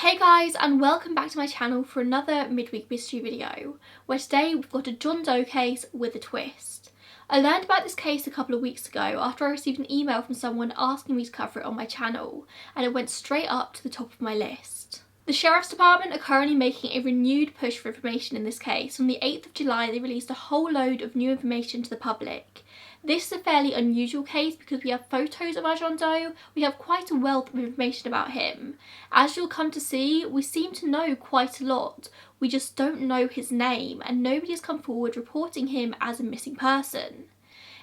Hey guys, and welcome back to my channel for another midweek mystery video, where today we've got a John Doe case with a twist. I learned about this case a couple of weeks ago after I received an email from someone asking me to cover it on my channel, and it went straight up to the top of my list. The Sheriff's Department are currently making a renewed push for information in this case. On the 8th of July they released a whole load of new information to the public. This is a fairly unusual case because we have photos of our John Doe, we have quite a wealth of information about him. As you'll come to see, we seem to know quite a lot, we just don't know his name, and nobody has come forward reporting him as a missing person.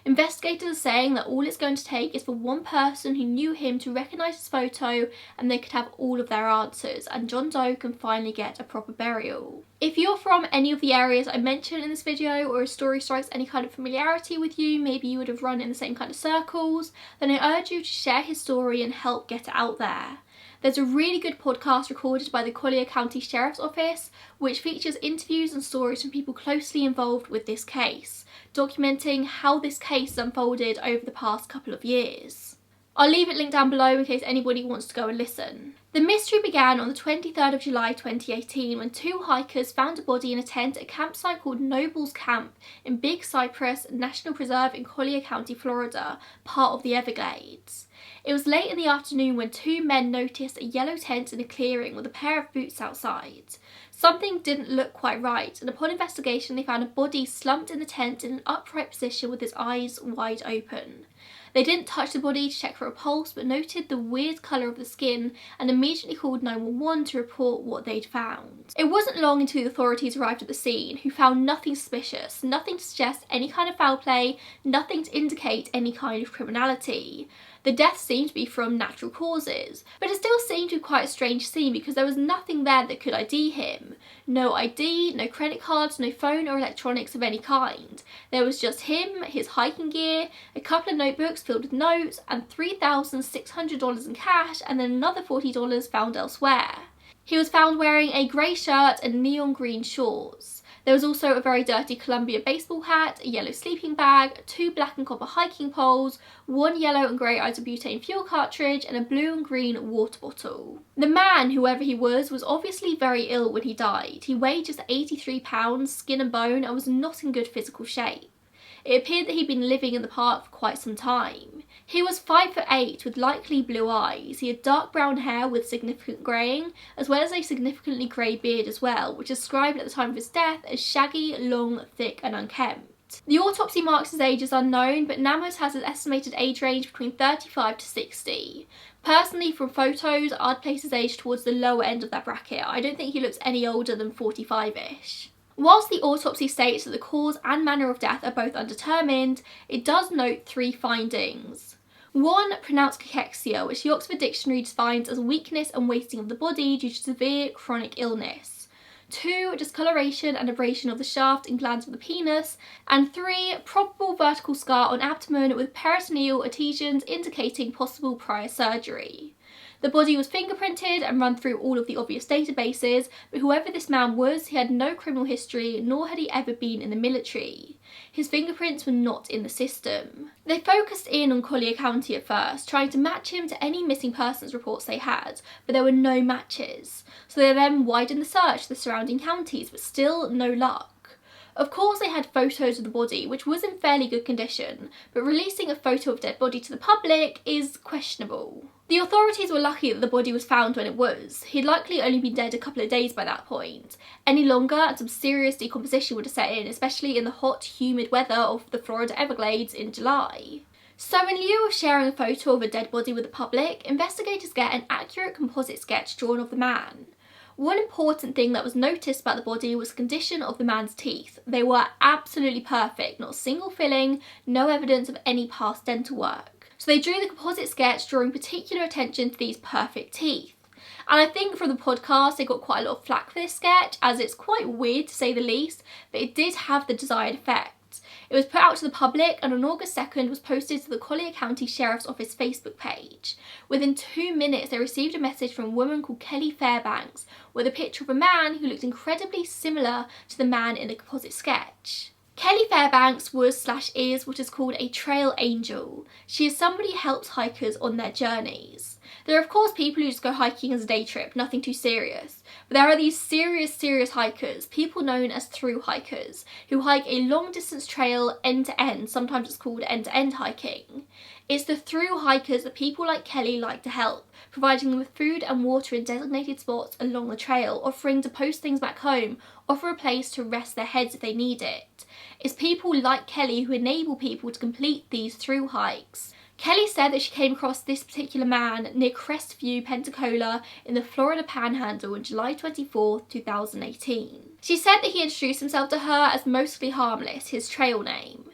Investigators are saying that all it's going to take is for one person who knew him to recognise his photo and they could have all of their answers, and John Doe can finally get a proper burial. If you're from any of the areas I mentioned in this video, or a story strikes any kind of familiarity with you, maybe you would have run in the same kind of circles, then I urge you to share his story and help get it out there. There's a really good podcast recorded by the Collier County Sheriff's Office which features interviews and stories from people closely involved with this case, documenting how this case has unfolded over the past couple of years. I'll leave it linked down below in case anybody wants to go and listen. The mystery began on the 23rd of July 2018 when two hikers found a body in a tent at a campsite called Noble's Camp in Big Cypress National Preserve in Collier County, Florida, part of the Everglades. It was late in the afternoon when two men noticed a yellow tent in a clearing with a pair of boots outside. Something didn't look quite right, and upon investigation they found a body slumped in the tent in an upright position with his eyes wide open. They didn't touch the body to check for a pulse, but noted the weird colour of the skin and immediately called 911 to report what they'd found. It wasn't long until the authorities arrived at the scene, who found nothing suspicious, nothing to suggest any kind of foul play, nothing to indicate any kind of criminality. The death seemed to be from natural causes, but it still seemed to be quite a strange scene because there was nothing there that could ID him. No ID, no credit cards, no phone or electronics of any kind. There was just him, his hiking gear, a couple of notebooks filled with notes, and $3,600 in cash, and then another $40 found elsewhere. He was found wearing a grey shirt and neon green shorts. There was also a very dirty Columbia baseball hat, a yellow sleeping bag, two black and copper hiking poles, one yellow and grey isobutane fuel cartridge, and a blue and green water bottle. The man, whoever he was obviously very ill when he died. He weighed just 83 pounds, skin and bone, and was not in good physical shape. It appeared that he'd been living in the park for quite some time. He was 5'8" with likely blue eyes. He had dark brown hair with significant greying, as well as a significantly grey beard as well, which is described at the time of his death as shaggy, long, thick and unkempt. The autopsy marks his age as unknown, but NamUs has an estimated age range between 35 to 60. Personally, from photos, I'd place his age towards the lower end of that bracket. I don't think he looks any older than 45-ish. Whilst the autopsy states that the cause and manner of death are both undetermined, it does note three findings. 1. Pronounced cachexia, which the Oxford Dictionary defines as weakness and wasting of the body due to severe chronic illness. 2. Discoloration and abrasion of the shaft and glands of the penis. And 3. Probable vertical scar on abdomen with peritoneal adhesions indicating possible prior surgery. The body was fingerprinted and run through all of the obvious databases, but whoever this man was, he had no criminal history, nor had he ever been in the military. His fingerprints were not in the system. They focused in on Collier County at first, trying to match him to any missing persons reports they had, but there were no matches. So they then widened the search to the surrounding counties, but still no luck. Of course they had photos of the body, which was in fairly good condition, but releasing a photo of a dead body to the public is questionable. The authorities were lucky that the body was found when it was. He'd likely only been dead a couple of days by that point. Any longer and some serious decomposition would have set in, especially in the hot, humid weather of the Florida Everglades in July. So in lieu of sharing a photo of a dead body with the public, investigators get an accurate composite sketch drawn of the man. One important thing that was noticed about the body was the condition of the man's teeth. They were absolutely perfect, not a single filling, no evidence of any past dental work. So they drew the composite sketch, drawing particular attention to these perfect teeth. And I think from the podcast they got quite a lot of flack for this sketch, as it's quite weird to say the least, but it did have the desired effect. It was put out to the public and on August 2nd was posted to the Collier County Sheriff's Office Facebook page. Within 2 minutes they received a message from a woman called Kelly Fairbanks with a picture of a man who looked incredibly similar to the man in the composite sketch. Kelly Fairbanks was/is what is called a trail angel. She is somebody who helps hikers on their journeys. There are of course people who just go hiking as a day trip, nothing too serious. But there are these serious hikers, people known as through hikers, who hike a long distance trail end to end, sometimes it's called end to end hiking. It's the through hikers that people like Kelly like to help, providing them with food and water in designated spots along the trail, offering to post things back home, offer a place to rest their heads if they need it. It's people like Kelly who enable people to complete these through hikes. Kelly said that she came across this particular man near Crestview, Pensacola in the Florida Panhandle on July 24, 2018. She said that he introduced himself to her as Mostly Harmless, his trail name.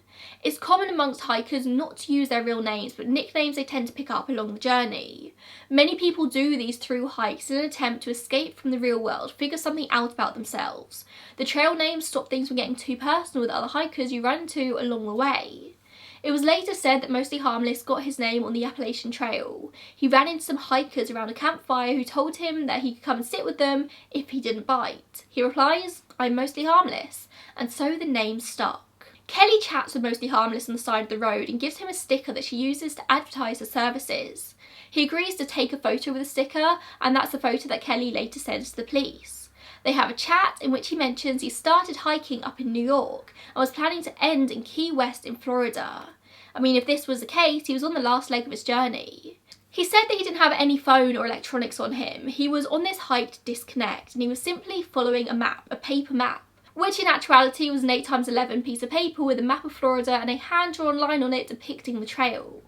It's common amongst hikers not to use their real names, but nicknames they tend to pick up along the journey. Many people do these through hikes in an attempt to escape from the real world, figure something out about themselves. The trail names stop things from getting too personal with other hikers you run into along the way. It was later said that Mostly Harmless got his name on the Appalachian Trail. He ran into some hikers around a campfire who told him that he could come and sit with them if he didn't bite. He replies, "I'm mostly harmless," and so the name stuck. Kelly chats with Mostly Harmless on the side of the road and gives him a sticker that she uses to advertise her services. He agrees to take a photo with the sticker, and that's the photo that Kelly later sends to the police. They have a chat in which he mentions he started hiking up in New York and was planning to end in Key West in Florida. I mean, if this was the case, he was on the last leg of his journey. He said that he didn't have any phone or electronics on him. He was on this hike to disconnect, and he was simply following a map, a paper map, which in actuality was an 8x11 piece of paper with a map of Florida and a hand-drawn line on it depicting the trail.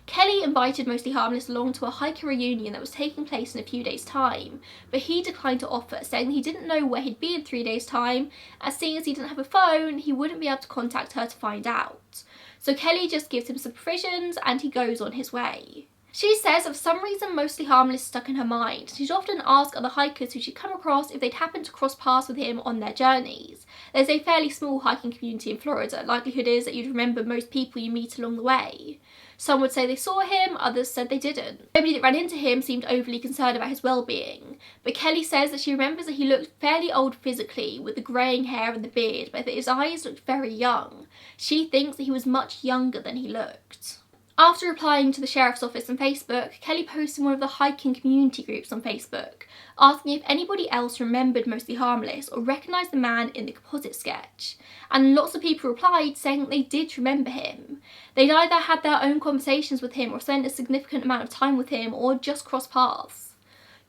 Kelly invited Mostly Harmless along to a hiker reunion that was taking place in a few days' time, but he declined to offer, saying that he didn't know where he'd be in 3 days' time, as seeing as he didn't have a phone, he wouldn't be able to contact her to find out. So Kelly just gives him some provisions and he goes on his way. She says that for some reason Mostly Harmless stuck in her mind. She'd often ask other hikers who she'd come across if they'd happened to cross paths with him on their journeys. There's a fairly small hiking community in Florida. Likelihood is that you'd remember most people you meet along the way. Some would say they saw him, others said they didn't. Nobody that ran into him seemed overly concerned about his well-being, but Kelly says that she remembers that he looked fairly old physically, with the greying hair and the beard, but that his eyes looked very young. She thinks that he was much younger than he looked. After replying to the sheriff's office on Facebook, Kelly posted in one of the hiking community groups on Facebook, asking if anybody else remembered Mostly Harmless or recognised the man in the composite sketch. And lots of people replied saying that they did remember him. They'd either had their own conversations with him or spent a significant amount of time with him or just crossed paths.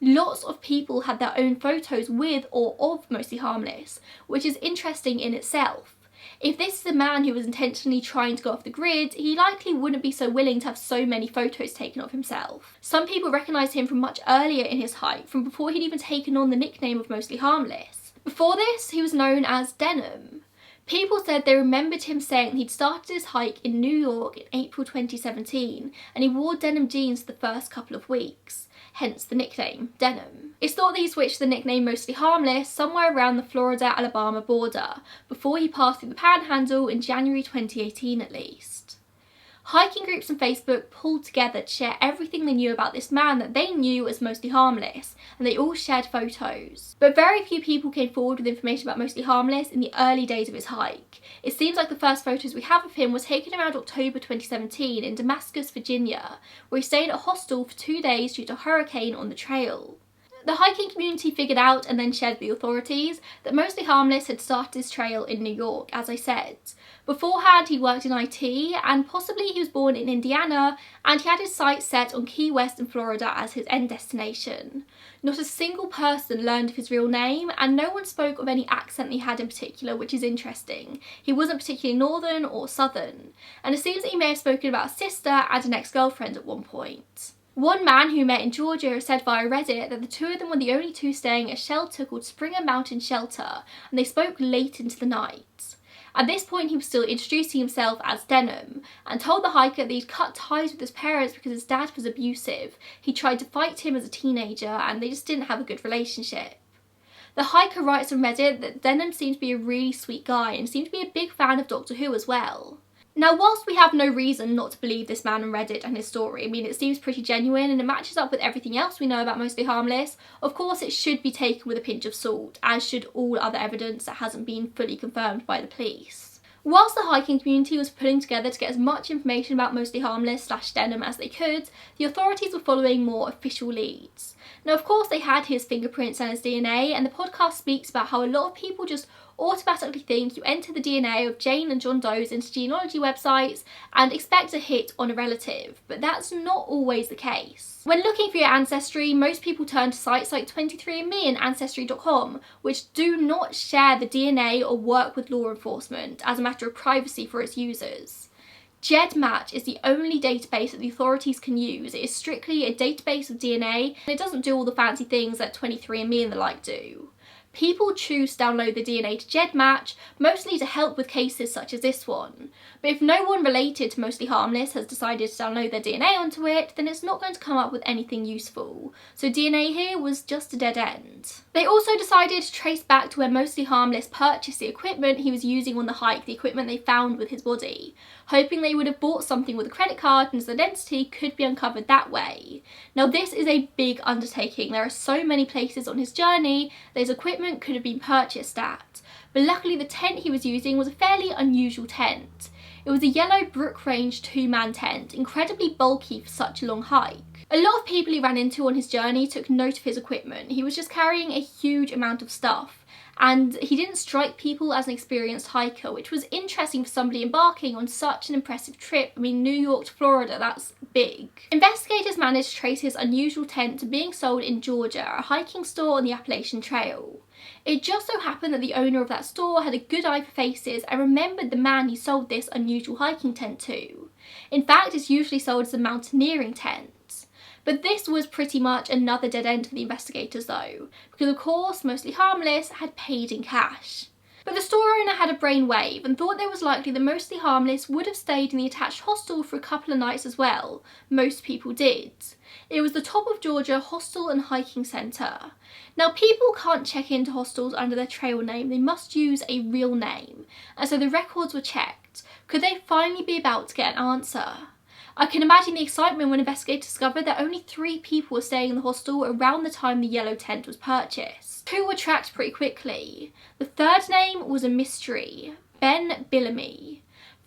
Lots of people had their own photos with or of Mostly Harmless, which is interesting in itself. If this is a man who was intentionally trying to go off the grid, he likely wouldn't be so willing to have so many photos taken of himself. Some people recognised him from much earlier in his hike, from before he'd even taken on the nickname of Mostly Harmless. Before this, he was known as Denim. People said they remembered him saying he'd started his hike in New York in April 2017, and he wore denim jeans for the first couple of weeks, hence the nickname, Denim. It's thought that he switched the nickname Mostly Harmless somewhere around the Florida-Alabama border, before he passed through the Panhandle in January 2018 at least. Hiking groups on Facebook pulled together to share everything they knew about this man that they knew as Mostly Harmless, and they all shared photos. But very few people came forward with information about Mostly Harmless in the early days of his hike. It seems like the first photos we have of him was taken around October 2017 in Damascus, Virginia, where he stayed at a hostel for 2 days due to a hurricane on the trail. The hiking community figured out and then shared with the authorities that Mostly Harmless had started his trail in New York, as I said. Beforehand, he worked in IT, and possibly he was born in Indiana, and he had his sights set on Key West in Florida as his end destination. Not a single person learned of his real name, and no one spoke of any accent he had in particular, which is interesting. He wasn't particularly northern or southern, and it seems that he may have spoken about a sister and an ex-girlfriend at one point. One man who met in Georgia said via Reddit that the two of them were the only two staying at a shelter called Springer Mountain Shelter, and they spoke late into the night. At this point, he was still introducing himself as Denim, and told the hiker that he'd cut ties with his parents because his dad was abusive. He tried to fight him as a teenager, and they just didn't have a good relationship. The hiker writes on Reddit that Denim seemed to be a really sweet guy and seemed to be a big fan of Doctor Who as well. Now, whilst we have no reason not to believe this man on Reddit and his story, I mean, it seems pretty genuine and it matches up with everything else we know about Mostly Harmless, of course it should be taken with a pinch of salt, as should all other evidence that hasn't been fully confirmed by the police. Whilst the hiking community was pulling together to get as much information about Mostly Harmless / Denham as they could, the authorities were following more official leads. Now, of course, they had his fingerprints and his DNA, and the podcast speaks about how a lot of people just automatically think you enter the DNA of Jane and John Doe's into genealogy websites and expect a hit on a relative, but that's not always the case. When looking for your ancestry, most people turn to sites like 23andMe and Ancestry.com, which do not share the DNA or work with law enforcement as a matter of privacy for its users. GEDmatch is the only database that the authorities can use. It is strictly a database of DNA, and it doesn't do all the fancy things that 23andMe and the like do. People choose to download the DNA to GEDmatch, mostly to help with cases such as this one. But if no one related to Mostly Harmless has decided to download their DNA onto it, then it's not going to come up with anything useful. So DNA here was just a dead end. They also decided to trace back to where Mostly Harmless purchased the equipment he was using on the hike, the equipment they found with his body, hoping they would have bought something with a credit card and his identity could be uncovered that way. Now, this is a big undertaking. There are so many places on his journey that his equipment could have been purchased at, but luckily the tent he was using was a fairly unusual tent. It was a yellow Brook Range 2-man tent, incredibly bulky for such a long hike. A lot of people he ran into on his journey took note of his equipment. He was just carrying a huge amount of stuff, and he didn't strike people as an experienced hiker, which was interesting for somebody embarking on such an impressive trip. I mean, New York to Florida, that's big. Investigators managed to trace his unusual tent to being sold in Georgia at a hiking store on the Appalachian Trail. It just so happened that the owner of that store had a good eye for faces and remembered the man he sold this unusual hiking tent to. In fact, it's usually sold as a mountaineering tent. But this was pretty much another dead end for the investigators though, because of course Mostly Harmless had paid in cash. But the store owner had a brainwave and thought that it was likely that Mostly Harmless would have stayed in the attached hostel for a couple of nights as well. Most people did. It was the Top of Georgia Hostel and Hiking Centre. Now, people can't check into hostels under their trail name, they must use a real name, and so the records were checked. Could they finally be about to get an answer? I can imagine the excitement when investigators discovered that only 3 people were staying in the hostel around the time the yellow tent was purchased. 2 were tracked pretty quickly. The third name was a mystery, Ben Billamy.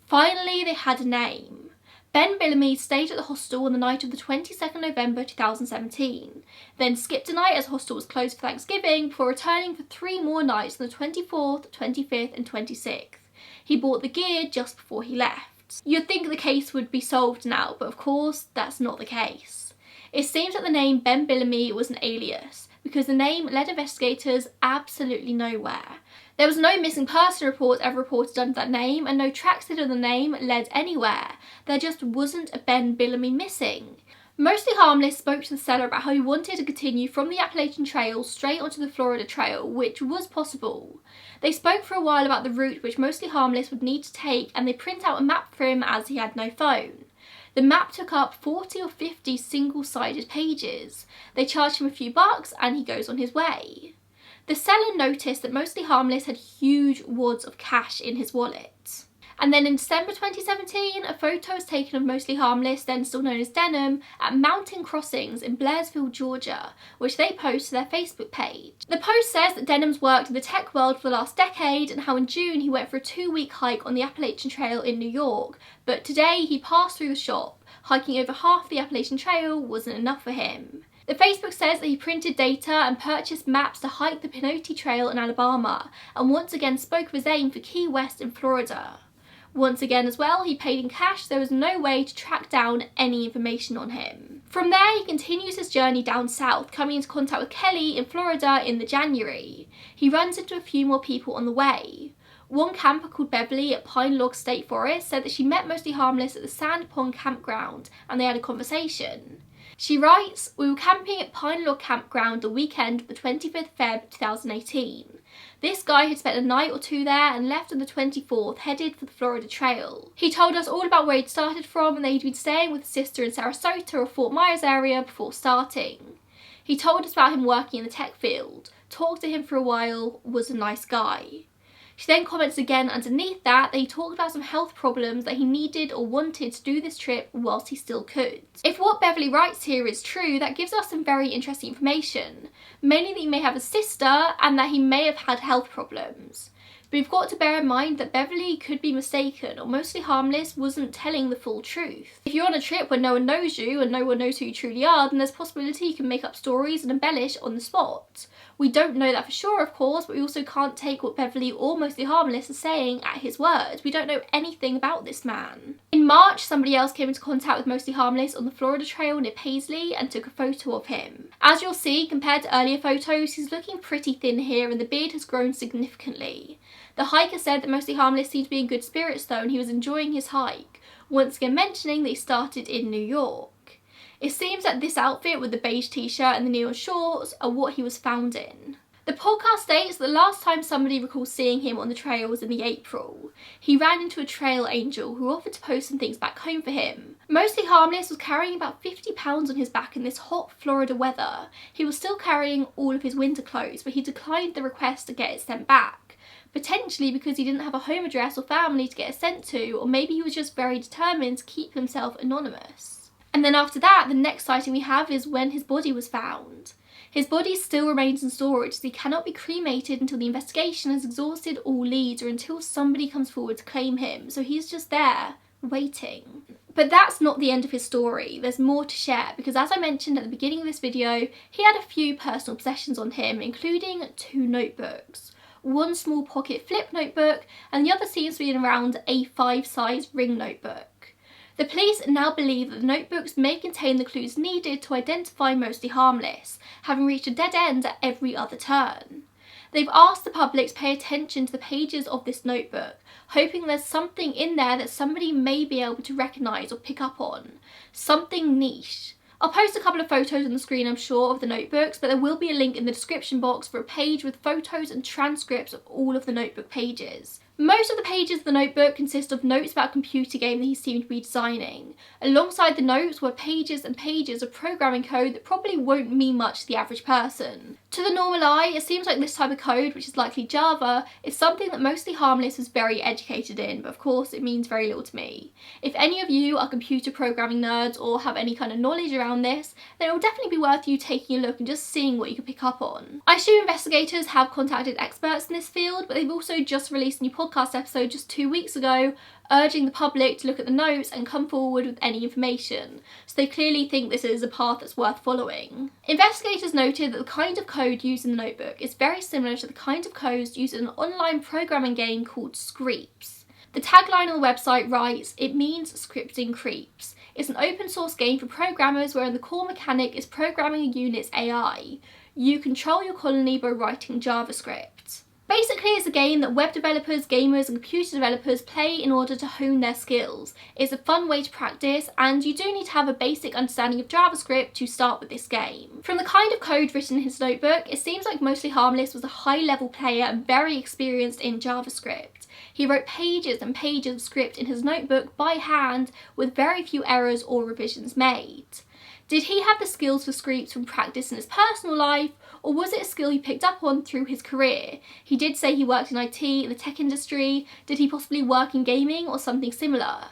Finally, they had a name. Ben Billamy stayed at the hostel on the night of the 22nd November 2017, then skipped a night as the hostel was closed for Thanksgiving before returning for 3 more nights on the 24th, 25th and 26th. He bought the gear just before he left. You'd think the case would be solved now, but of course that's not the case. It seems that the name Ben Billamy was an alias, because the name led investigators absolutely nowhere. There was no missing person report ever reported under that name, and no tracks under the name led anywhere. There just wasn't a Ben Billamy missing. Mostly Harmless spoke to the seller about how he wanted to continue from the Appalachian Trail straight onto the Florida Trail, which was possible. They spoke for a while about the route which Mostly Harmless would need to take, and they print out a map for him as he had no phone. The map took up 40 or 50 single-sided pages. They charged him a few bucks and he goes on his way. The seller noticed that Mostly Harmless had huge wads of cash in his wallet. And then in December 2017, a photo was taken of Mostly Harmless, then still known as Denham, at mountain crossings in Blairsville, Georgia, which they post to their Facebook page. The post says that Denham's worked in the tech world for the last decade and how in June he went for a 2-week hike on the Appalachian Trail in New York, but today he passed through the shop. Hiking over half the Appalachian Trail wasn't enough for him. The Facebook says that he printed data and purchased maps to hike the Pinoti Trail in Alabama, and once again spoke of his aim for Key West in Florida. Once again as well, he paid in cash, there was no way to track down any information on him. From there, he continues his journey down south, coming into contact with Kelly in Florida in January. He runs into a few more people on the way. One camper called Beverly at Pine Log State Forest said that she met Mostly Harmless at the Sand Pond campground and they had a conversation. She writes, "We were camping at Pine Log Campground the weekend of the 25th Feb 2018. This guy had spent a night or 2 there and left on the 24th, headed for the Florida Trail. He told us all about where he'd started from and that he'd been staying with his sister in Sarasota or Fort Myers area before starting. He told us about him working in the tech field, talked to him for a while, was a nice guy." She then comments again underneath that he talked about some health problems that he needed or wanted to do this trip whilst he still could. If what Beverly writes here is true, that gives us some very interesting information. Mainly that he may have a sister and that he may have had health problems. But we've got to bear in mind that Beverly could be mistaken, or Mostly Harmless wasn't telling the full truth. If you're on a trip where no one knows you and no one knows who you truly are, then there's a possibility you can make up stories and embellish on the spot. We don't know that for sure, of course, but we also can't take what Beverly or Mostly Harmless are saying at his word. We don't know anything about this man. In March, somebody else came into contact with Mostly Harmless on the Florida Trail near Paisley and took a photo of him. As you'll see, compared to earlier photos, he's looking pretty thin here and the beard has grown significantly. The hiker said that Mostly Harmless seemed to be in good spirits though, and he was enjoying his hike, once again mentioning that he started in New York. It seems that this outfit with the beige t-shirt and the neon shorts are what he was found in. The podcast states that the last time somebody recalls seeing him on the trail was in April. He ran into a trail angel who offered to post some things back home for him. Mostly Harmless was carrying about 50 pounds on his back in this hot Florida weather. He was still carrying all of his winter clothes, but he declined the request to get it sent back. Potentially because he didn't have a home address or family to get it sent to, or maybe he was just very determined to keep himself anonymous. And then after that, the next sighting we have is when his body was found. His body still remains in storage, so he cannot be cremated until the investigation has exhausted all leads or until somebody comes forward to claim him. So he's just there, waiting. But that's not the end of his story. There's more to share because, as I mentioned at the beginning of this video, he had a few personal possessions on him, including 2 notebooks. One small pocket flip notebook and the other seems to be around a 5-size ring notebook. The police now believe that the notebooks may contain the clues needed to identify Mostly Harmless, having reached a dead end at every other turn. They've asked the public to pay attention to the pages of this notebook, hoping there's something in there that somebody may be able to recognise or pick up on. Something niche. I'll post a couple of photos on the screen, I'm sure, of the notebooks, but there will be a link in the description box for a page with photos and transcripts of all of the notebook pages. Most of the pages of the notebook consist of notes about a computer game that he seemed to be designing. Alongside the notes were pages and pages of programming code that probably won't mean much to the average person. To the normal eye, it seems like this type of code, which is likely Java, is something that Mostly Harmless was very educated in, but of course it means very little to me. If any of you are computer programming nerds or have any kind of knowledge around this, then it will definitely be worth you taking a look and just seeing what you can pick up on. I assume investigators have contacted experts in this field, but they've also just released a new podcast episode just 2 weeks ago urging the public to look at the notes and come forward with any information, so they clearly think this is a path that's worth following. Investigators noted that the kind of code used in the notebook is very similar to the kind of codes used in an online programming game called Screeps. The tagline on the website writes, "It means scripting creeps." It's an open source game for programmers wherein the core mechanic is programming a unit's AI. You control your colony by writing JavaScript. Basically, it's a game that web developers, gamers and computer developers play in order to hone their skills. It's a fun way to practice, and you do need to have a basic understanding of JavaScript to start with this game. From the kind of code written in his notebook, it seems like Mostly Harmless was a high-level player and very experienced in JavaScript. He wrote pages and pages of script in his notebook by hand with very few errors or revisions made. Did he have the skills for Screeps from practice in his personal life, or was it a skill he picked up on through his career? He did say he worked in IT, in the tech industry. Did he possibly work in gaming or something similar?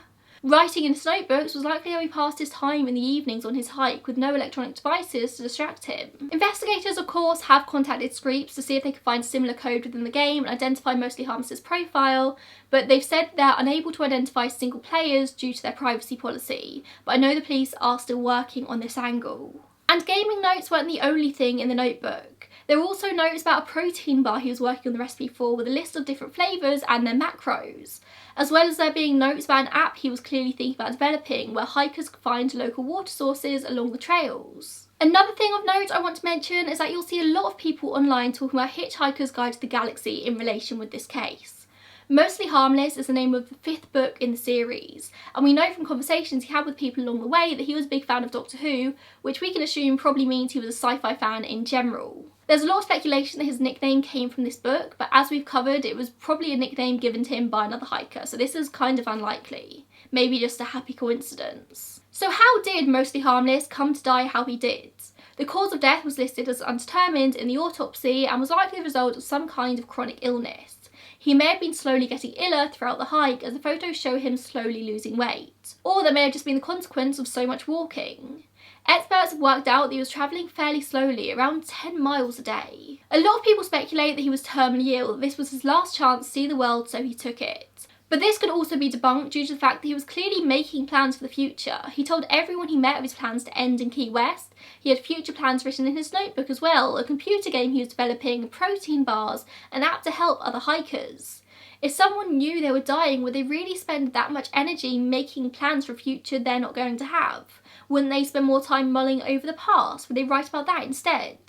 Writing in his notebooks was likely how he passed his time in the evenings on his hike with no electronic devices to distract him. Investigators, of course, have contacted Screeps to see if they could find similar code within the game and identify Mostly Harmless's profile, but they've said they're unable to identify single players due to their privacy policy. But I know the police are still working on this angle. And gaming notes weren't the only thing in the notebook. There were also notes about a protein bar he was working on the recipe for with a list of different flavours and their macros, as well as there being notes about an app he was clearly thinking about developing where hikers could find local water sources along the trails. Another thing of note I want to mention is that you'll see a lot of people online talking about Hitchhiker's Guide to the Galaxy in relation with this case. Mostly Harmless is the name of the 5th book in the series, and we know from conversations he had with people along the way that he was a big fan of Doctor Who, which we can assume probably means he was a sci-fi fan in general. There's a lot of speculation that his nickname came from this book, but as we've covered, it was probably a nickname given to him by another hiker, so this is kind of unlikely. Maybe just a happy coincidence. So how did Mostly Harmless come to die how he did? The cause of death was listed as undetermined in the autopsy and was likely the result of some kind of chronic illness. He may have been slowly getting iller throughout the hike, as the photos show him slowly losing weight. Or that may have just been the consequence of so much walking. Experts have worked out that he was travelling fairly slowly, around 10 miles a day. A lot of people speculate that he was terminally ill, that this was his last chance to see the world, so he took it. But this could also be debunked due to the fact that he was clearly making plans for the future. He told everyone he met of his plans to end in Key West. He had future plans written in his notebook as well, a computer game he was developing, protein bars, an app to help other hikers. If someone knew they were dying, would they really spend that much energy making plans for a future they're not going to have? Wouldn't they spend more time mulling over the past? Would they write about that instead?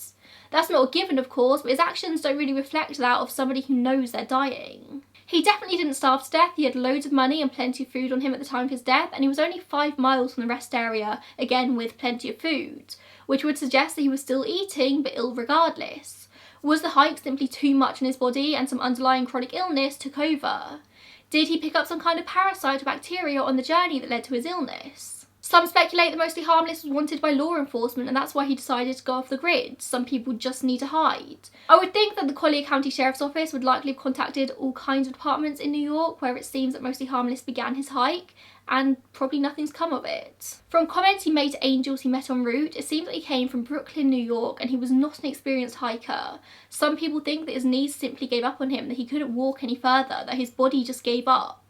That's not a given, of course, but his actions don't really reflect that of somebody who knows they're dying. He definitely didn't starve to death. He had loads of money and plenty of food on him at the time of his death, and he was only 5 miles from the rest area, again with plenty of food, which would suggest that he was still eating, but ill regardless. Was the hike simply too much on his body and some underlying chronic illness took over? Did he pick up some kind of parasite or bacteria on the journey that led to his illness? Some speculate that Mostly Harmless was wanted by law enforcement and that's why he decided to go off the grid. Some people just need to hide. I would think that the Collier County Sheriff's Office would likely have contacted all kinds of departments in New York where it seems that Mostly Harmless began his hike, and probably nothing's come of it. From comments he made to angels he met en route, it seems that he came from Brooklyn, New York, and he was not an experienced hiker. Some people think that his knees simply gave up on him, that he couldn't walk any further, that his body just gave up.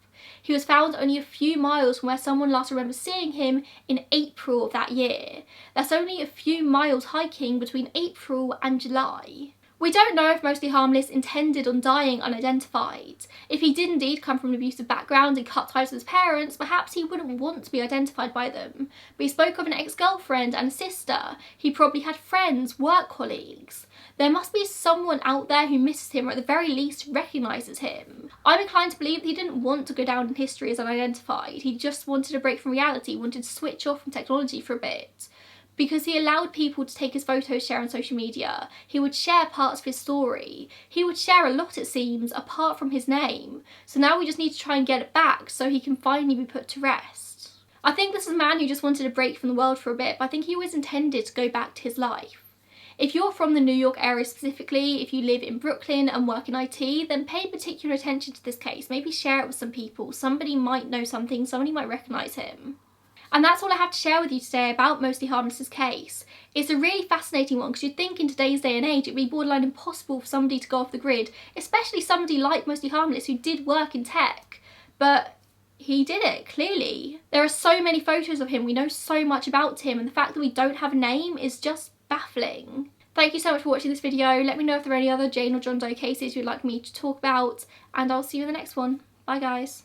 He was found only a few miles from where someone last remembered seeing him in April of that year. That's only a few miles hiking between April and July. We don't know if Mostly Harmless intended on dying unidentified. If he did indeed come from an abusive background and cut ties with his parents, perhaps he wouldn't want to be identified by them. But he spoke of an ex-girlfriend and a sister. He probably had friends, work colleagues. There must be someone out there who misses him or at the very least recognises him. I'm inclined to believe that he didn't want to go down in history as unidentified. He just wanted a break from reality, wanted to switch off from technology for a bit. Because he allowed people to take his photos, share on social media. He would share parts of his story. He would share a lot, it seems, apart from his name. So now we just need to try and get it back so he can finally be put to rest. I think this is a man who just wanted a break from the world for a bit, but I think he always intended to go back to his life. If you're from the New York area specifically, if you live in Brooklyn and work in IT, then pay particular attention to this case. Maybe share it with some people. Somebody might know something, somebody might recognise him. And that's all I have to share with you today about Mostly Harmless's case. It's a really fascinating one because you'd think in today's day and age it'd be borderline impossible for somebody to go off the grid, especially somebody like Mostly Harmless who did work in tech. But he did it, clearly. There are so many photos of him, we know so much about him, and the fact that we don't have a name is just baffling. Thank you so much for watching this video. Let me know if there are any other Jane or John Doe cases you'd like me to talk about, and I'll see you in the next one. Bye guys.